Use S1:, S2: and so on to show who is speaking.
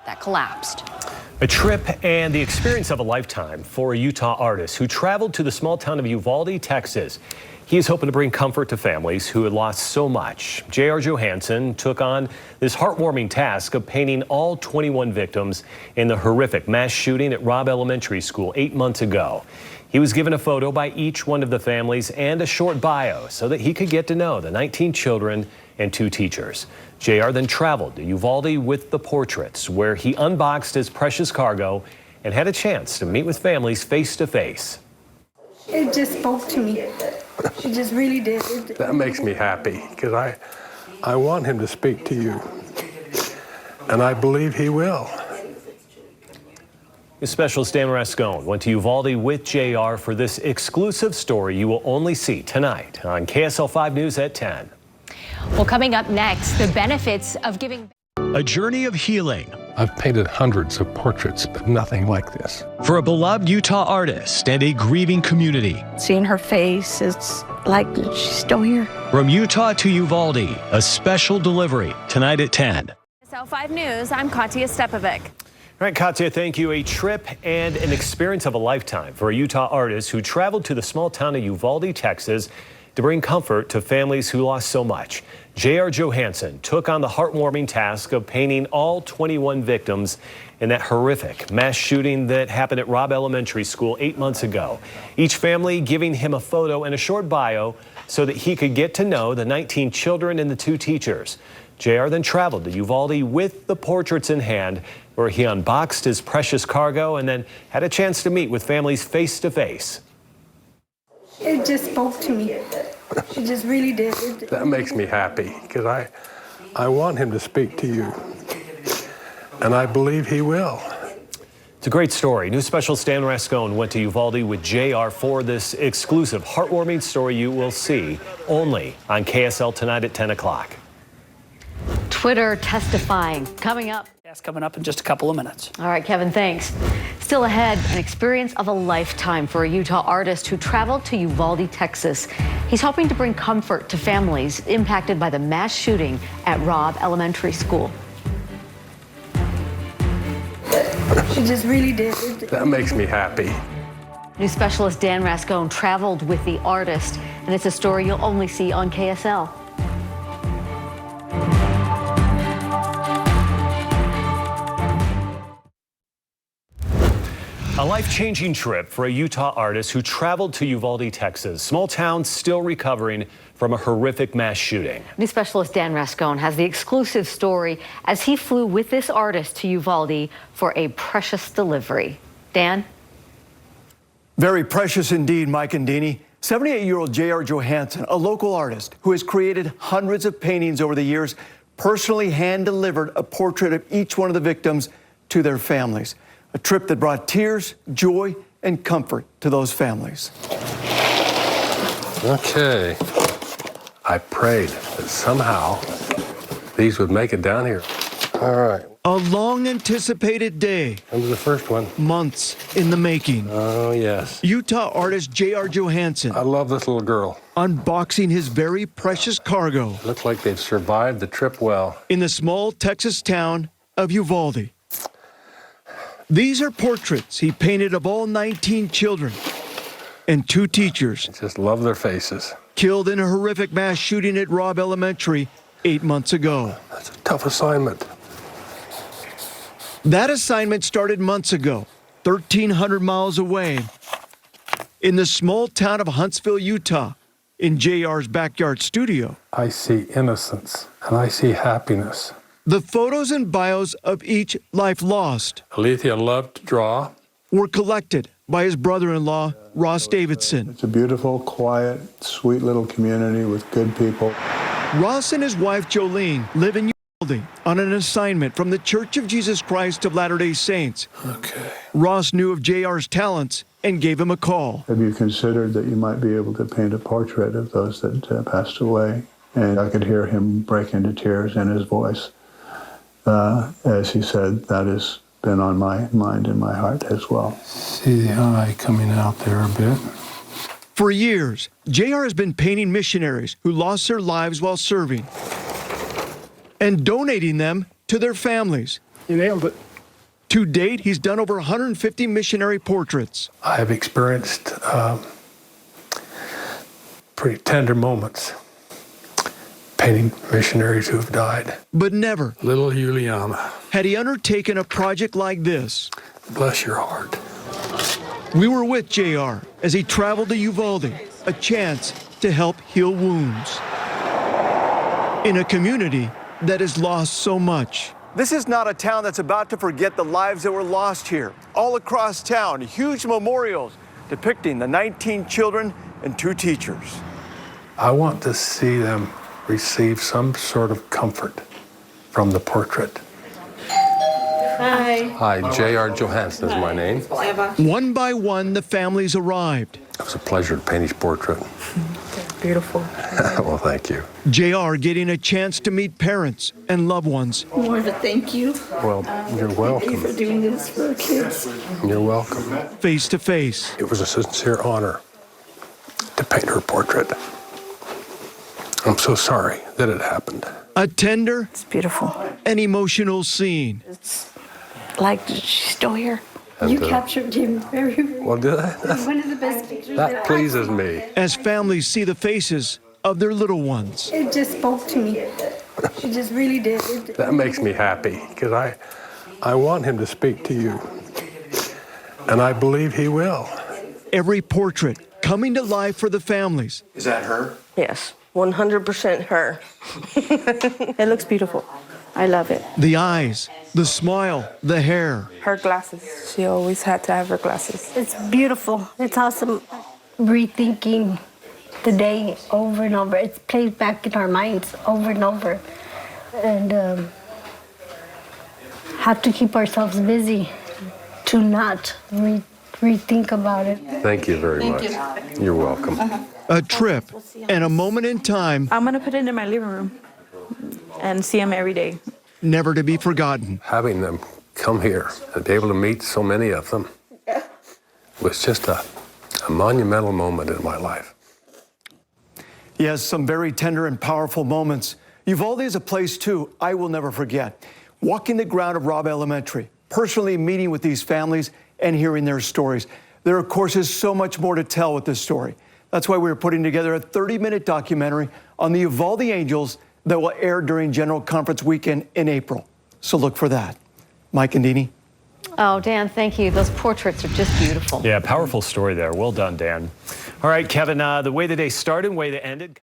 S1: that collapsed.
S2: A trip and the experience of a lifetime for a Utah artist who traveled to the small town of Uvalde, Texas. He is hoping to bring comfort to families who had lost so much. JR Johansson took on this heartwarming task of painting all 21 victims in the horrific mass shooting at Robb Elementary School 8 months ago. He was given a photo by each one of the families and a short bio so that he could get to know the 19 children and 2 teachers. JR then traveled to Uvalde with the portraits, where he unboxed his precious cargo and had a chance to meet with families face to face.
S3: It just spoke to me. She just really did.
S4: That makes me happy because I want him to speak to you, and I believe he will.
S2: News specialist Dan Rascone went to Uvalde with JR for this exclusive story you will only see tonight on KSL 5 News at 10.
S1: Well, coming up next, the benefits of giving.
S5: A journey of healing.
S4: I've painted hundreds of portraits, but nothing like this.
S5: For a beloved Utah artist and a grieving community.
S6: Seeing her face, it's like she's still here.
S5: From Utah to Uvalde, a special delivery tonight at 10.
S1: KSL 5 News, I'm Katya Stepovic.
S2: All right, Katya, thank you. A trip and an experience of a lifetime for a Utah artist who traveled to the small town of Uvalde, Texas, to bring comfort to families who lost so much. JR Johansson took on the heartwarming task of painting all 21 victims in that horrific mass shooting that happened at Robb Elementary School 8 months ago. Each family giving him a photo and a short bio so that he could get to know the 19 children and the 2 teachers. JR then traveled to Uvalde with the portraits in hand, where he unboxed his precious cargo and then had a chance to meet with families face to face.
S3: It just spoke to me. She just really did.
S4: That makes me happy because I want him to speak to you, and I believe he will.
S2: It's a great story. News specialist Dan Rascone went to Uvalde with JR for this exclusive heartwarming story you will see only on KSL tonight at 10 o'clock.
S1: Twitter testifying coming up.
S7: That's coming up in just a couple of minutes.
S1: All right, Kevin, thanks. Still ahead, an experience of a lifetime for a Utah artist who traveled to Uvalde, Texas. He's hoping to bring comfort to families impacted by the mass shooting at Robb Elementary School.
S3: She just really did.
S4: That makes me happy.
S1: News specialist Dan Rascone traveled with the artist, and it's a story you'll only see on KSL.
S2: A life-changing trip for a Utah artist who traveled to Uvalde, Texas. Small town still recovering from a horrific mass shooting. News
S1: specialist Dan Rascone has the exclusive story as he flew with this artist to Uvalde for a precious delivery. Dan?
S8: Very precious indeed, Mike and Deanie. 78-year-old JR Johansson, a local artist who has created hundreds of paintings over the years, personally hand-delivered a portrait of each one of the victims to their families. A trip that brought tears, joy, and comfort to those families.
S4: Okay. I prayed that somehow these would make it down here. All right.
S8: A long-anticipated day.
S4: That was the first one.
S8: Months in the making.
S4: Oh, yes.
S8: Utah artist JR Johansson.
S4: I love this little girl.
S8: Unboxing his very precious cargo.
S4: Looks like they've survived the trip well.
S8: In the small Texas town of Uvalde. These are portraits he painted of all 19 children and 2 teachers.
S4: I just love their faces.
S8: Killed in a horrific mass shooting at Robb Elementary 8 months ago.
S4: That's a tough assignment.
S8: That assignment started months ago, 1,300 miles away, in the small town of Huntsville, Utah, in JR's backyard studio.
S4: I see innocence and I see happiness.
S8: The photos and bios of each life lost
S4: Alethea loved to draw.
S8: were collected by his brother-in-law, Ross Davidson.
S9: It's a beautiful, quiet, sweet little community with good people.
S8: Ross and his wife, Jolene, live in Uvalde on an assignment from the Church of Jesus Christ of Latter-day Saints.
S4: Okay.
S8: Ross knew of JR's talents and gave him a call.
S9: Have you considered that you might be able to paint a portrait of those that passed away? And I could hear him break into tears in his voice. As he said, that has been on my mind and my heart as well.
S4: See the eye coming out there a bit.
S8: For years, JR has been painting missionaries who lost their lives while serving and donating them to their families.
S4: You nailed it.
S8: To date, he's done over 150 missionary portraits.
S4: I have experienced pretty tender moments painting missionaries who have died.
S8: But never
S4: Little Juliana,
S8: had he undertaken a project like this.
S4: bless your heart.
S8: We were with JR as he traveled to Uvalde, a chance to help heal wounds in a community that has lost so much. This is not a town that's about to forget the lives that were lost here. All across town, huge memorials depicting the 19 children and 2 teachers.
S4: I want to see them receive some sort of comfort from the portrait.
S10: Hi, JR Johansen is my name.
S8: One by one, the families arrived.
S10: It was a pleasure to paint his portrait.
S6: Beautiful.
S10: Well, thank you.
S8: JR getting a chance to meet parents and loved ones.
S6: More of a thank you.
S10: Well, you're
S6: Thank you
S10: welcome.
S6: for doing this for our kids.
S10: You're welcome.
S8: Face to face.
S4: It was a sincere honor to paint her portrait. I'm so sorry that it happened.
S8: A tender
S6: It's beautiful.
S8: and emotional scene.
S6: It's like she's still here.
S3: You captured him very, very
S10: Well, did I?
S3: one of the best pictures
S10: That pleases me.
S8: As families see the faces of their little ones.
S3: It just spoke to me. It just really did.
S4: That makes me happy because I want him to speak to you. And I believe he will.
S8: Every portrait coming to life for the families. Is that her?
S6: Yes, 100% her. It looks beautiful. I love it.
S8: The eyes, the smile, the hair.
S11: Her glasses. She always had to have her glasses.
S3: It's beautiful. It's awesome. Rethinking the day over and over. It plays back in our minds over and over. And have to keep ourselves busy to not rethink about it.
S10: Thank you very much. You're welcome.
S8: A trip and a moment in time
S11: I'm gonna put it in my living room and see him every day.
S8: never to be forgotten.
S10: Having them come here and be able to meet so many of them was just a monumental moment in my life.
S8: Yes, some very tender and powerful moments. Uvalde is a place, too, I will never forget. Walking the ground of Robb Elementary, personally meeting with these families and hearing their stories. There, of course, is so much more to tell with this story. That's why we're putting together a 30-minute documentary on the Uvalde Angels that will air during General Conference weekend in April. So look for that. Mike and Deanie.
S1: Oh, Dan, thank you. Those portraits are just beautiful.
S2: Yeah, powerful story there. Well done, Dan. All right, Kevin, the way the day started, way that ended.